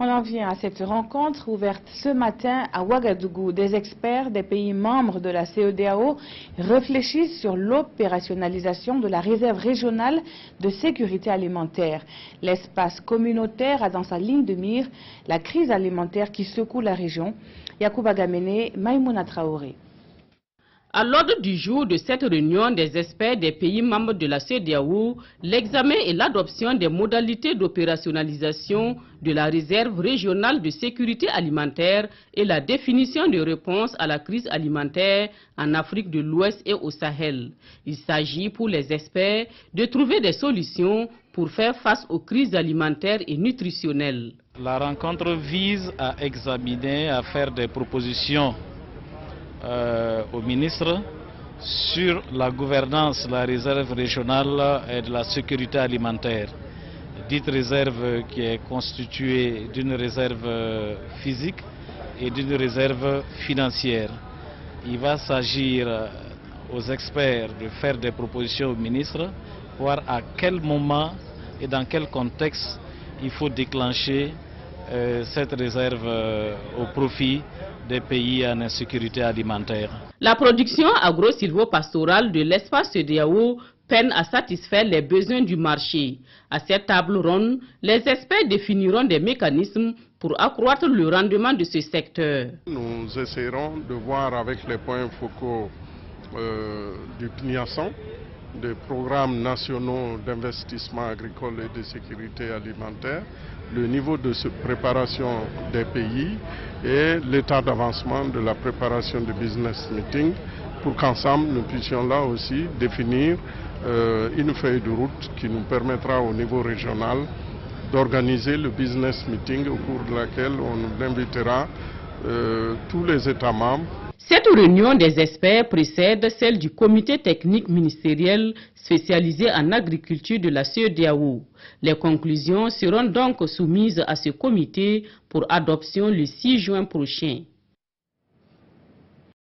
On en vient à cette rencontre ouverte ce matin à Ouagadougou. Des experts des pays membres de la CEDEAO réfléchissent sur l'opérationnalisation de la réserve régionale de sécurité alimentaire. L'espace communautaire a dans sa ligne de mire la crise alimentaire qui secoue la région. Yacouba Gamene, Maïmouna Traoré. À l'ordre du jour de cette réunion des experts des pays membres de la CEDEAO, l'examen et l'adoption des modalités d'opérationnalisation de la réserve régionale de sécurité alimentaire et la définition de réponses à la crise alimentaire en Afrique de l'Ouest et au Sahel. Il s'agit pour les experts de trouver des solutions pour faire face aux crises alimentaires et nutritionnelles. La rencontre vise à examiner, à faire des propositions au ministre sur la gouvernance de la réserve régionale et de la sécurité alimentaire. Dite réserve qui est constituée d'une réserve physique et d'une réserve financière. Il va s'agir aux experts de faire des propositions au ministre, voir à quel moment et dans quel contexte il faut déclencher cette réserve au profit des pays en insécurité alimentaire. La production agro-silvopastorale de l'espace CEDEAO peine à satisfaire les besoins du marché. À cette table ronde, les experts définiront des mécanismes pour accroître le rendement de ce secteur. Nous essaierons de voir avec les points focaux du PNIASAN, des programmes nationaux d'investissement agricole et de sécurité alimentaire, le niveau de préparation des pays et l'état d'avancement de la préparation du business meeting pour qu'ensemble nous puissions là aussi définir une feuille de route qui nous permettra au niveau régional d'organiser le business meeting au cours de laquelle on invitera tous les États membres. Cette réunion des experts précède celle du comité technique ministériel spécialisé en agriculture de la CEDEAO. Les conclusions seront donc soumises à ce comité pour adoption le 6 juin prochain.